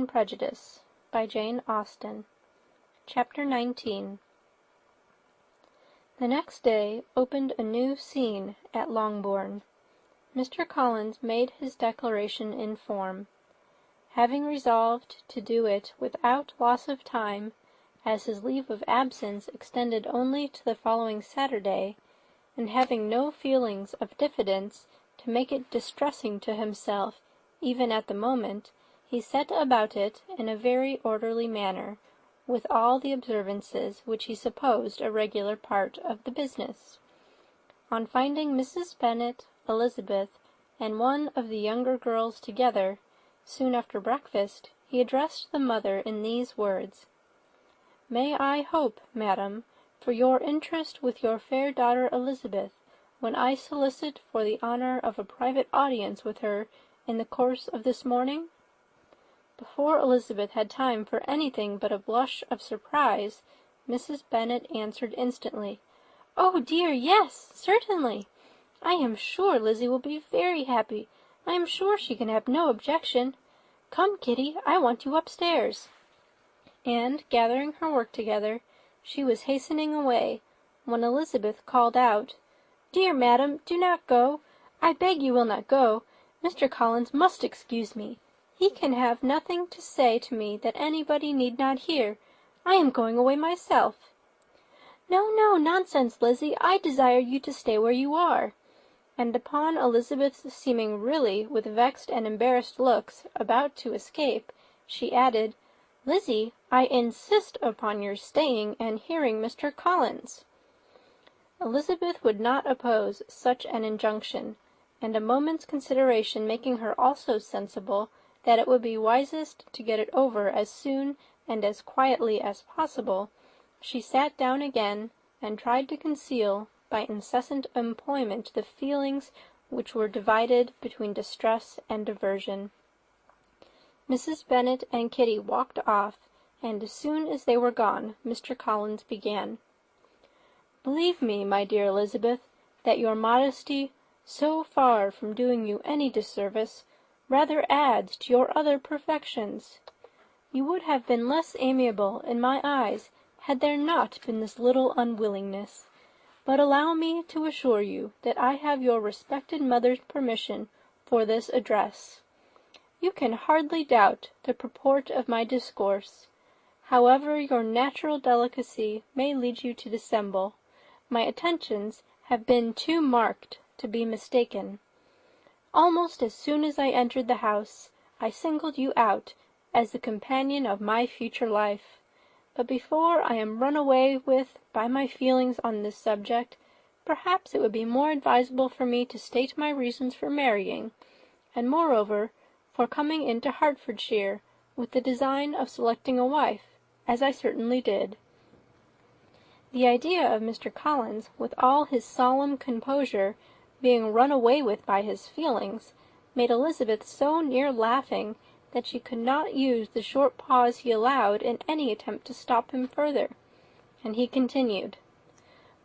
and Prejudice by Jane Austen. Chapter 19. The next day opened a new scene at Longbourn. Mr. Collins made his declaration in form. Having resolved to do it without loss of time, as his leave of absence extended only to the following Saturday, and having no feelings of diffidence to make it distressing to himself even at the moment, he set about it in a very orderly manner, with all the observances which he supposed a regular part of the business. On finding Mrs. Bennet, Elizabeth, and one of the younger girls together, soon after breakfast, he addressed the mother in these words: "May I hope, madam, for your interest with your fair daughter Elizabeth, when I solicit for the honour of a private audience with her in the course of this morning?" Before Elizabeth had time for anything but a blush of surprise, Mrs. Bennet answered instantly, "Oh dear, yes, certainly. I am sure Lizzie will be very happy. I am sure she can have no objection. Come, Kitty, I want you upstairs." And, gathering her work together, she was hastening away, when Elizabeth called out, "Dear madam, do not go. I beg you will not go. Mr. Collins must excuse me. He can have nothing to say to me that anybody need not hear. I am going away myself." "No, no, nonsense, Lizzie. I desire you to stay where you are." And upon Elizabeth's seeming really, with vexed and embarrassed looks, about to escape, she added, "Lizzie, I insist upon your staying and hearing Mr. Collins." Elizabeth would not oppose such an injunction, and a moment's consideration making her also sensible that it would be wisest to get it over as soon and as quietly as possible, she sat down again, and tried to conceal by incessant employment the feelings which were divided between distress and aversion. Mrs. Bennet and Kitty walked off, and as soon as they were gone, Mr. Collins began: "Believe me, my dear Elizabeth, that your modesty, so far from doing you any disservice, rather adds to your other perfections. You would have been less amiable in my eyes had there not been this little unwillingness. But allow me to assure you that I have your respected mother's permission for this address. You can hardly doubt the purport of my discourse. However your natural delicacy may lead you to dissemble, my attentions have been too marked to be mistaken. Almost as soon as I entered the house, I singled you out as the companion of my future life. But before I am run away with by my feelings on this subject, perhaps it would be more advisable for me to state my reasons for marrying, and moreover for coming into Hertfordshire with the design of selecting a wife, as I certainly did." The idea of Mr. Collins, with all his solemn composure, being run away with by his feelings, made Elizabeth so near laughing that she could not use the short pause he allowed in any attempt to stop him further, and he continued: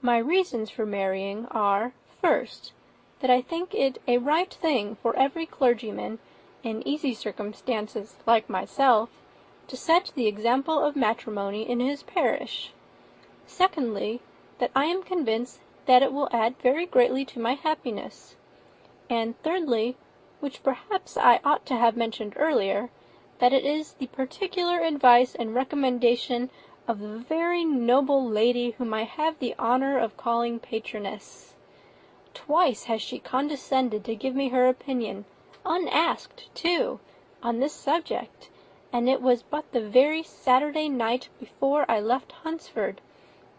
"My reasons for marrying are, first, that I think it a right thing for every clergyman, in easy circumstances like myself, to set the example of matrimony in his parish. Secondly, that I am convinced that it will add very greatly to my happiness. And thirdly, which perhaps I ought to have mentioned earlier, that it is the particular advice and recommendation of the very noble lady whom I have the honour of calling patroness. Twice has she condescended to give me her opinion, unasked too, on this subject, and it was but the very Saturday night before I left Hunsford,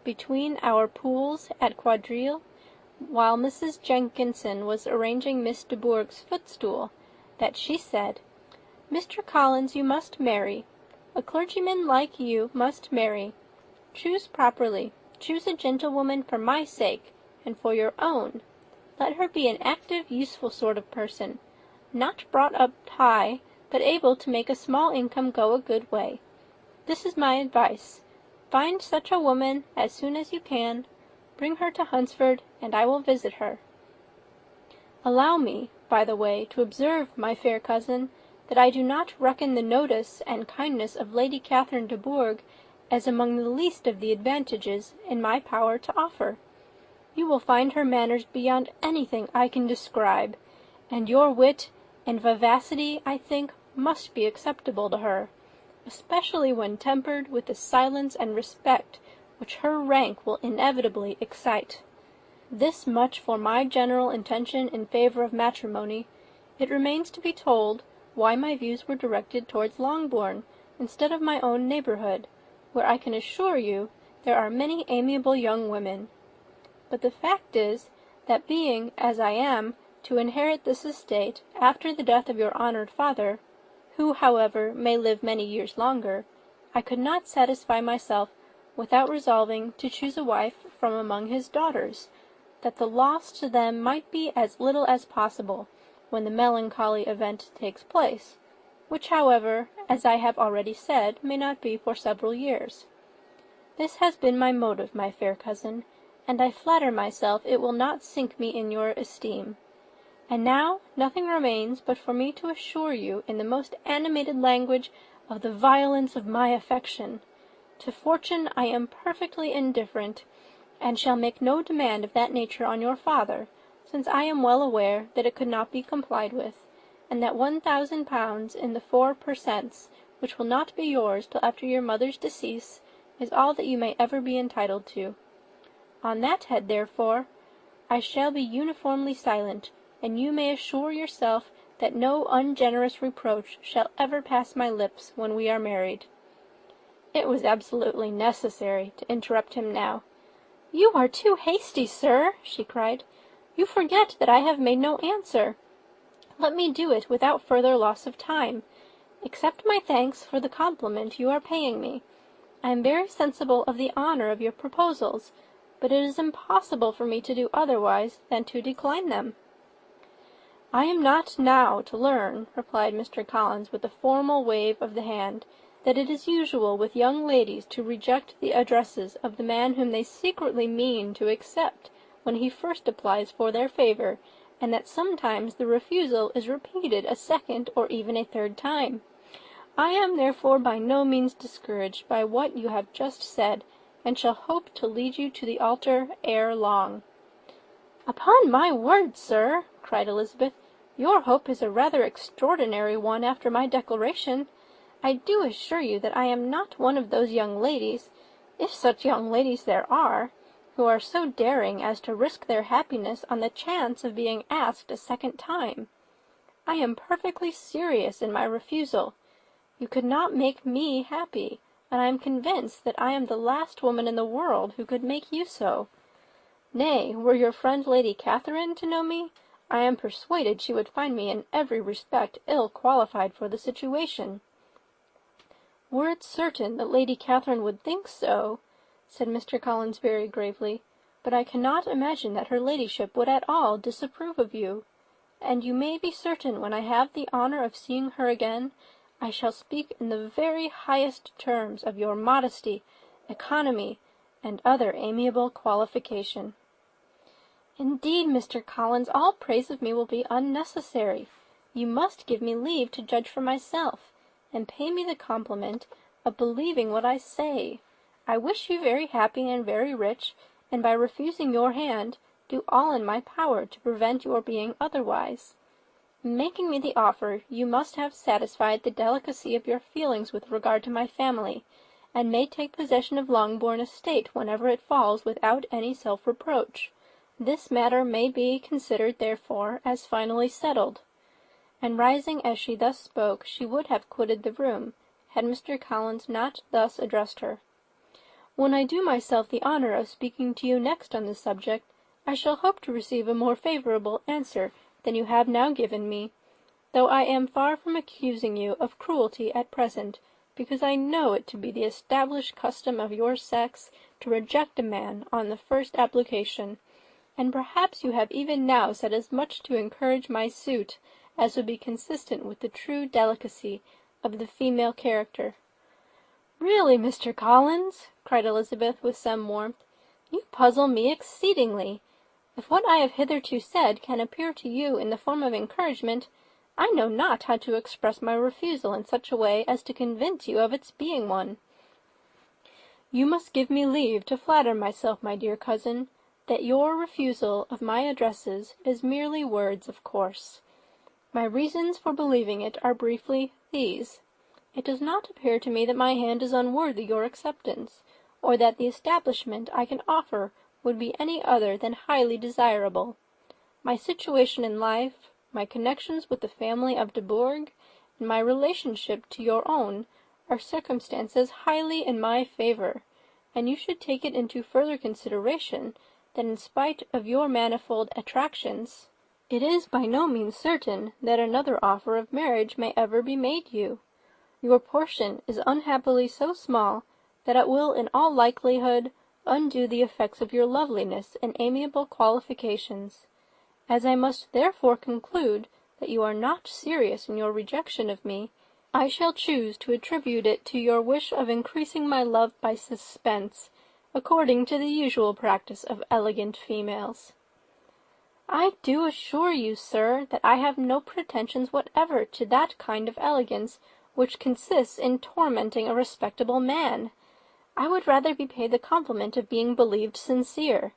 between our pools at quadrille, while Mrs. Jenkinson was arranging Miss de Bourgh's footstool, that she said, 'Mr. Collins, you must marry. A clergyman like you must marry. Choose properly. Choose a gentlewoman for my sake, and for your own. Let her be an active, useful sort of person, not brought up high, but able to make a small income go a good way. This is my advice. Find such a woman as soon as you can. Bring her to Hunsford, and I will visit her. Allow me, by the way, to observe, my fair cousin, that I do not reckon the notice and kindness of Lady Catherine de Bourgh as among the least of the advantages in my power to offer. You will find her manners beyond anything I can describe, and your wit and vivacity, I think, must be acceptable to her, especially when tempered with the silence and respect which her rank will inevitably excite. This much for my general intention in favour of matrimony. It remains to be told why my views were directed towards Longbourn, instead of my own neighbourhood, where I can assure you there are many amiable young women. But the fact is, that being, as I am, to inherit this estate after the death of your honoured father, who, however, may live many years longer, I could not satisfy myself without resolving to choose a wife from among his daughters, that the loss to them might be as little as possible when the melancholy event takes place, which, however, as I have already said, may not be for several years. This has been my motive, my fair cousin, and I flatter myself it will not sink me in your esteem. And now nothing remains but for me to assure you in the most animated language of the violence of my affection. To fortune I am perfectly indifferent, and shall make no demand of that nature on your father, since I am well aware that it could not be complied with, and that 1,000 pounds in the 4 per cents, which will not be yours till after your mother's decease, is all that you may ever be entitled to. On that head, therefore, I shall be uniformly silent, and you may assure yourself that no ungenerous reproach shall ever pass my lips when we are married." It was absolutely necessary to interrupt him now. "You are too hasty, sir," she cried. "You forget that I have made no answer. Let me do it without further loss of time. Accept my thanks for the compliment you are paying me. I am very sensible of the honour of your proposals, but it is impossible for me to do otherwise than to decline them." "I am not now to learn," replied Mr. Collins with a formal wave of the hand, "that it is usual with young ladies to reject the addresses of the man whom they secretly mean to accept when he first applies for their favour, and that sometimes the refusal is repeated a second or even a third time. I am therefore by no means discouraged by what you have just said, and shall hope to lead you to the altar ere long." "Upon my word, sir," cried Elizabeth, "your hope is a rather extraordinary one after my declaration. I do assure you that I am not one of those young ladies, if such young ladies there are, who are so daring as to risk their happiness on the chance of being asked a second time. I am perfectly serious in my refusal. You could not make me happy, and I am convinced that I am the last woman in the world who could make you so. Nay, were your friend Lady Catherine to know me, I am persuaded she would find me in every respect ill qualified for the situation." "Were it certain that Lady Catherine would think so," said Mr. Collins very gravely, "but I cannot imagine that her ladyship would at all disapprove of you, and you may be certain when I have the honour of seeing her again, I shall speak in the very highest terms of your modesty, economy, and other amiable qualification." "Indeed, Mr. Collins, all praise of me will be unnecessary. You must give me leave to judge for myself, and pay me the compliment of believing what I say. I wish you very happy and very rich, and by refusing your hand, do all in my power to prevent your being otherwise. In making me the offer, you must have satisfied the delicacy of your feelings with regard to my family, and may take possession of Longbourn estate whenever it falls without any self-reproach. This matter may be considered, therefore, as finally settled." And rising as she thus spoke, she would have quitted the room, had Mr. Collins not thus addressed her. "When I do myself the honour of speaking to you next on this subject, I shall hope to receive a more favourable answer than you have now given me, though I am far from accusing you of cruelty at present, because I know it to be the established custom of your sex to reject a man on the first application, and perhaps you have even now said as much to encourage my suit as would be consistent with the true delicacy of the female character." "Really, Mr. Collins," cried Elizabeth with some warmth, "you puzzle me exceedingly. If what I have hitherto said can appear to you in the form of encouragement, I know not how to express my refusal in such a way as to convince you of its being one. You must give me leave to flatter myself, my dear cousin, that your refusal of my addresses is merely words of course. My reasons for believing it are briefly these. It does not appear to me that my hand is unworthy your acceptance, or that the establishment I can offer would be any other than highly desirable. My situation in life, my connections with the family of de Bourgh, and my relationship to your own, are circumstances highly in my favour, and you should take it into further consideration that in spite of your manifold attractions, it is by no means certain that another offer of marriage may ever be made you. Your portion is unhappily so small that it will in all likelihood undo the effects of your loveliness and amiable qualifications. As I must therefore conclude that you are not serious in your rejection of me, I shall choose to attribute it to your wish of increasing my love by suspense, according to the usual practice of elegant females. I do assure you, sir, that I have no pretensions whatever to that kind of elegance which consists in tormenting a respectable man. I would rather be paid the compliment of being believed sincere.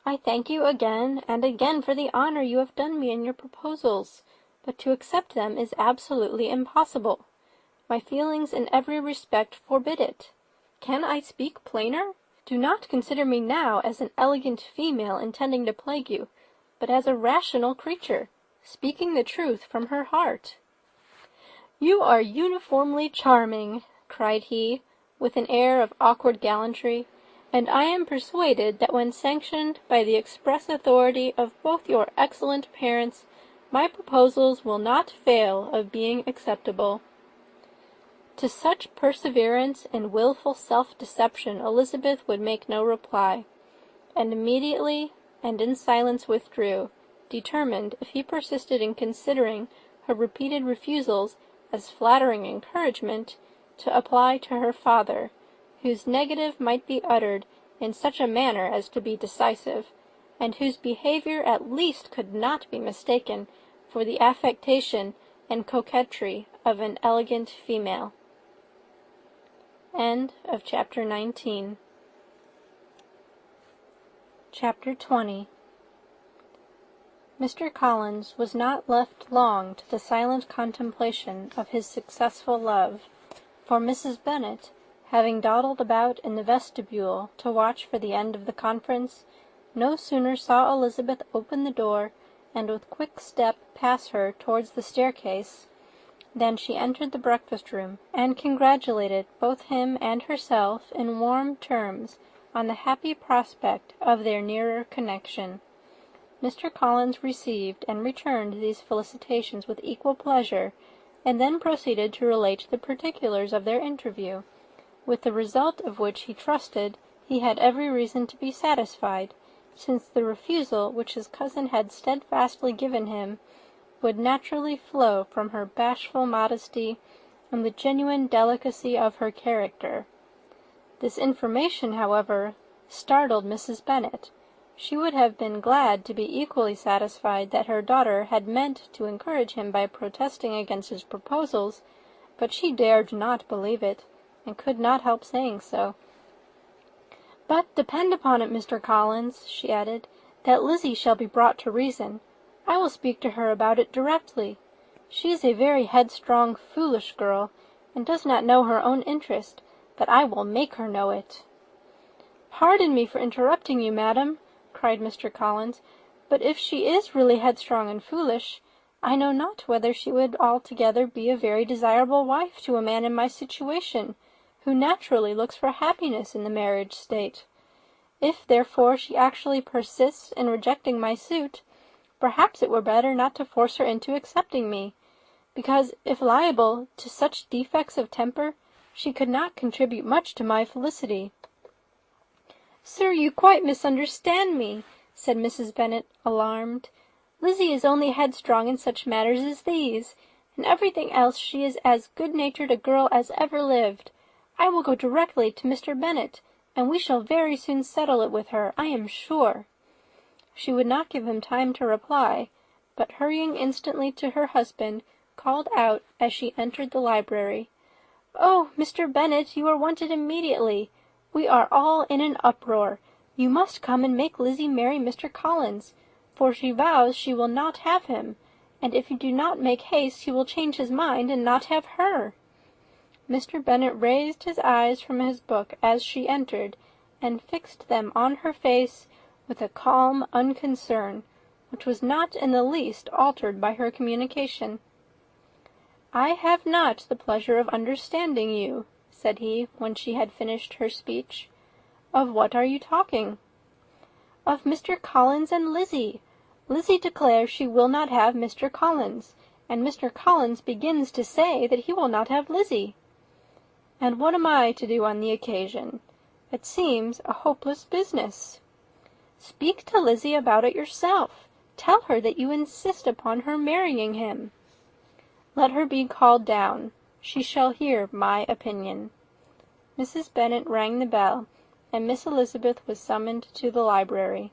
I thank you again and again for the honour you have done me in your proposals, but to accept them is absolutely impossible. My feelings in every respect forbid it. Can I speak plainer? Do not consider me now as an elegant female intending to plague you, but as a rational creature, speaking the truth from her heart." "You are uniformly charming," cried he, with an air of awkward gallantry, "and I am persuaded that when sanctioned by the express authority of both your excellent parents, my proposals will not fail of being acceptable." To such perseverance in wilful self-deception Elizabeth would make no reply, and immediately and in silence withdrew, determined, if he persisted in considering her repeated refusals as flattering encouragement, to apply to her father, whose negative might be uttered in such a manner as to be decisive, and whose behaviour at least could not be mistaken for the affectation and coquetry of an elegant female. End of Chapter 19. Chapter 20. Mr. Collins was not left long to the silent contemplation of his successful love, for Mrs. Bennet, having dawdled about in the vestibule to watch for the end of the conference, no sooner saw Elizabeth open the door and with quick step pass her towards the staircase, than she entered the breakfast-room, and congratulated both him and herself in warm terms on the happy prospect of their nearer connection. Mr. Collins received and returned these felicitations with equal pleasure, and then proceeded to relate the particulars of their interview, with the result of which he trusted he had every reason to be satisfied, since the refusal which his cousin had steadfastly given him would naturally flow from her bashful modesty and the genuine delicacy of her character. This information, however, startled Mrs. Bennet. She would have been glad to be equally satisfied that her daughter had meant to encourage him by protesting against his proposals, but she dared not believe it, and could not help saying so. "But depend upon it, Mr. Collins," she added, "that Lizzie shall be brought to reason. I will speak to her about it directly. She is a very headstrong, foolish girl, and does not know her own interest, but I will make her know it." "Pardon me for interrupting you, madam," cried Mr. Collins, "but if she is really headstrong and foolish, I know not whether she would altogether be a very desirable wife to a man in my situation, who naturally looks for happiness in the marriage state. If, therefore, she actually persists in rejecting my suit, perhaps it were better not to force her into accepting me, because, if liable to such defects of temper, she could not contribute much to my felicity." "Sir, you quite misunderstand me," said Mrs. Bennet, alarmed. "Lizzie is only headstrong in such matters as these. In everything else she is as good-natured a girl as ever lived. I will go directly to Mr. Bennet, and we shall very soon settle it with her, I am sure." She would not give him time to reply, but hurrying instantly to her husband, called out as she entered the library, "Oh, Mr. Bennet, you are wanted immediately. We are all in an uproar. You must come and make Lizzie marry Mr. Collins, for she vows she will not have him, and if you do not make haste he will change his mind and not have her." Mr. Bennet raised his eyes from his book as she entered, and fixed them on her face with a calm unconcern, which was not in the least altered by her communication. "I have not the pleasure of understanding you," said he, when she had finished her speech. "Of what are you talking?" "Of Mr. Collins and Lizzie. Lizzie declares she will not have Mr. Collins, and Mr. Collins begins to say that he will not have Lizzie." "And what am I to do on the occasion? It seems a hopeless business." "Speak to Lizzie about it yourself. Tell her that you insist upon her marrying him." "Let her be called down. She shall hear my opinion." Mrs. Bennet rang the bell, and Miss Elizabeth was summoned to the library.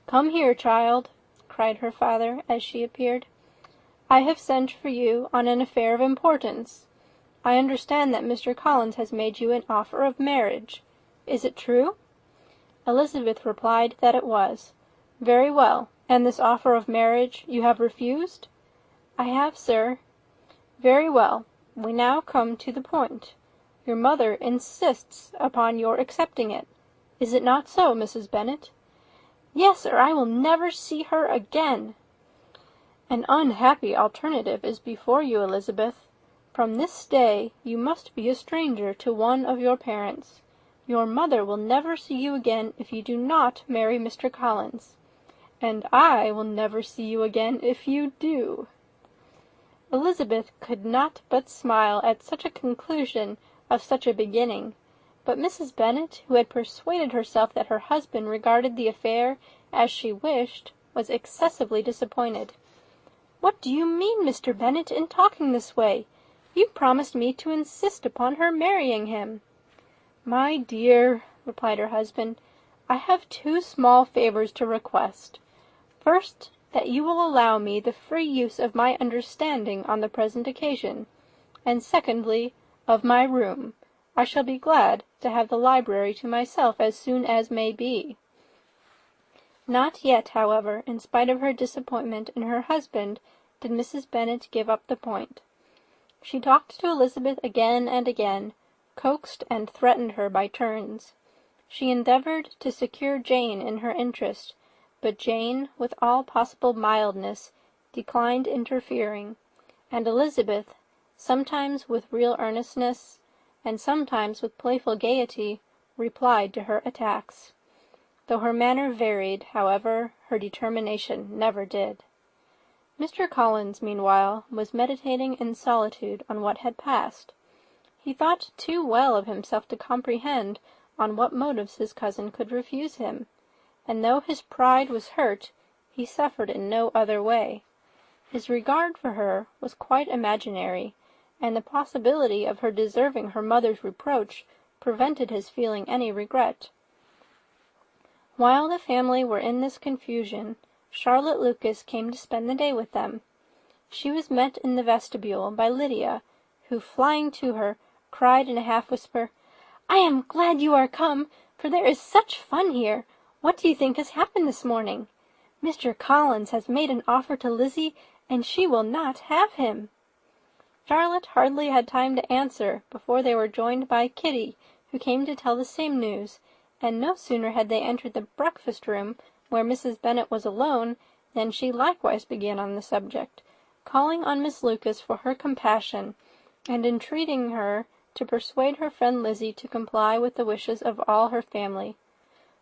"Come here, child," cried her father, as she appeared. "I have sent for you on an affair of importance. I understand that Mr. Collins has made you an offer of marriage. Is it true?" Elizabeth replied that it was. "Very well. And this offer of marriage you have refused?" "I have, sir." "Very well. We now come to the point. Your mother insists upon your accepting it. Is it not so, Mrs. Bennet?" "Yes, or I will never see her again." "An unhappy alternative is before you, Elizabeth. From this day you must be a stranger to one of your parents. Your mother will never see you again if you do not marry Mr. Collins, and I will never see you again if you do." Elizabeth could not but smile at such a conclusion of such a beginning, but Mrs. Bennet, who had persuaded herself that her husband regarded the affair as she wished, was excessively disappointed. "What do you mean, Mr. Bennet, in talking this way? You promised me to insist upon her marrying him." "My dear," replied her husband, "I have two small favours to request. First, that you will allow me the free use of my understanding on the present occasion, and secondly, of my room. I shall be glad to have the library to myself as soon as may be." Not yet, however, in spite of her disappointment in her husband, did Mrs. Bennet give up the point. She talked to Elizabeth again and again, coaxed and threatened her by turns. She endeavoured to secure Jane in her interest, but Jane, with all possible mildness, declined interfering, and Elizabeth, sometimes with real earnestness, and sometimes with playful gaiety, replied to her attacks. Though her manner varied, however, her determination never did. Mr. Collins, meanwhile, was meditating in solitude on what had passed. He thought too well of himself to comprehend on what motives his cousin could refuse him, and though his pride was hurt, he suffered in no other way. His regard for her was quite imaginary, and the possibility of her deserving her mother's reproach prevented his feeling any regret. While the family were in this confusion, Charlotte Lucas came to spend the day with them. She was met in the vestibule by Lydia, who, flying to her, cried in a half-whisper, "I am glad you are come, for there is such fun here. What do you think has happened this morning? Mr. Collins has made an offer to Lizzie, and she will not have him." Charlotte hardly had time to answer before they were joined by Kitty, who came to tell the same news, and no sooner had they entered the breakfast-room, where Mrs. Bennet was alone, than she likewise began on the subject, calling on Miss Lucas for her compassion, and entreating her to persuade her friend Lizzie to comply with the wishes of all her family.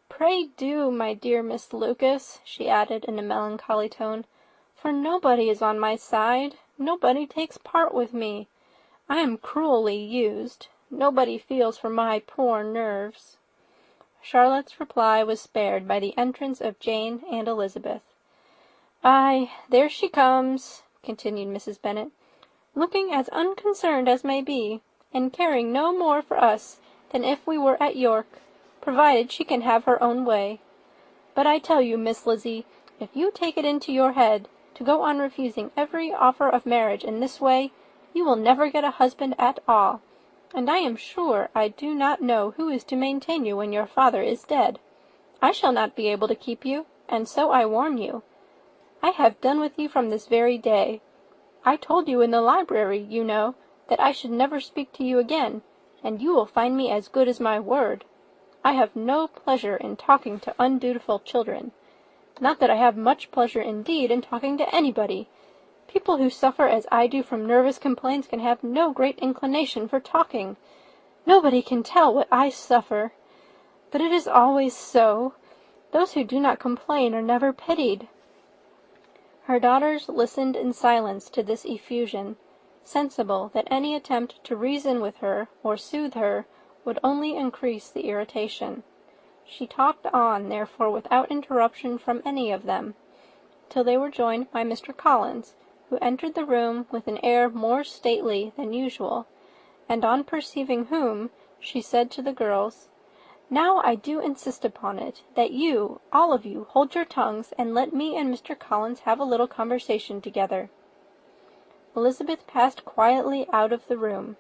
"Pray do, my dear Miss Lucas," she added in a melancholy tone, "for nobody is on my side, nobody takes part with me. I am cruelly used, nobody feels for my poor nerves." Charlotte's reply was spared by the entrance of Jane and Elizabeth. "Ay, there she comes," continued Mrs. Bennet, "looking as unconcerned as may be, and caring no more for us than if we were at York, provided she can have her own way. But I tell you, Miss Lizzie, If you take it into your head to go on refusing every offer of marriage in this way, you will never get a husband at all, and I am sure I do not know who is to maintain you when your father is dead. I shall not be able to keep you, and so I warn you. I have done with you from this very day. I told you in the library, you know, that I should never speak to you again, and you will find me as good as my word. I have no pleasure in talking to undutiful children. Not that I have much pleasure indeed in talking to anybody. People who suffer as I do from nervous complaints can have no great inclination for talking. Nobody can tell what I suffer. But it is always so. Those who do not complain are never pitied." Her daughters listened in silence to this effusion, sensible that any attempt to reason with her or soothe her would only increase the irritation. She talked on, therefore, without interruption from any of them, till they were joined by Mr. Collins, who entered the room with an air more stately than usual, and on perceiving whom, she said to the girls, "Now I do insist upon it, that you, all of you, hold your tongues, and let me and Mr. Collins have a little conversation together." Elizabeth passed quietly out of the room.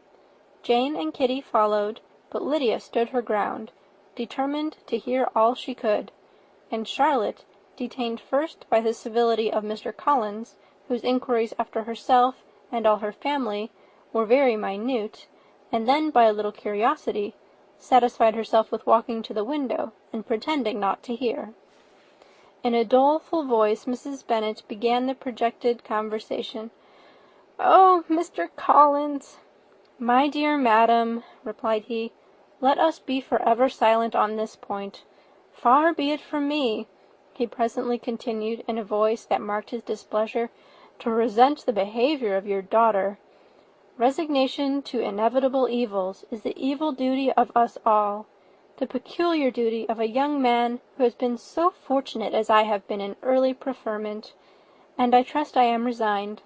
Jane and Kitty followed, but Lydia stood her ground, determined to hear all she could, and Charlotte, detained first by the civility of Mr. Collins, whose inquiries after herself and all her family were very minute, and then by a little curiosity, satisfied herself with walking to the window and pretending not to hear. In a doleful voice Mrs. Bennet began the projected conversation. "Oh, Mr. Collins!" "My dear madam," replied he, "let us be forever silent on this point. Far be it from me," he presently continued in a voice that marked his displeasure, "to resent the behaviour of your daughter. Resignation to inevitable evils is the evil duty of us all, the peculiar duty of a young man who has been so fortunate as I have been in early preferment, and I trust I am resigned.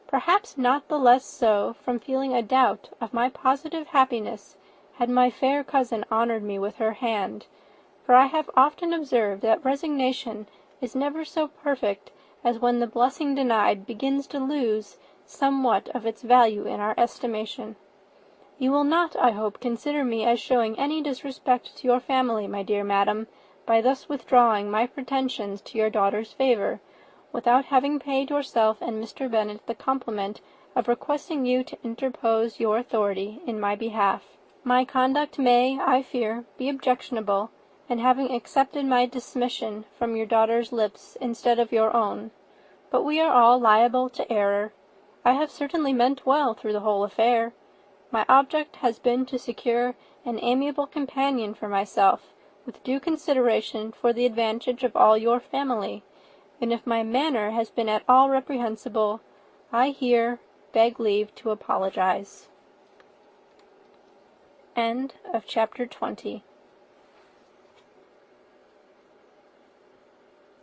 Perhaps not the less so from feeling a doubt of my positive happiness had my fair cousin honoured me with her hand, for I have often observed that resignation is never so perfect as when the blessing denied begins to lose somewhat of its value in our estimation. You will not, I hope, consider me as showing any disrespect to your family, my dear madam, by thus withdrawing my pretensions to your daughter's favour, without having paid yourself and Mr. Bennet the compliment of requesting you to interpose your authority in my behalf. My conduct may, I fear, be objectionable, in having accepted my dismission from your daughter's lips instead of your own, but we are all liable to error. I have certainly meant well through the whole affair. My object has been to secure an amiable companion for myself, with due consideration for the advantage of all your family, and if my manner has been at all reprehensible, I here beg leave to apologize. End of chapter 20.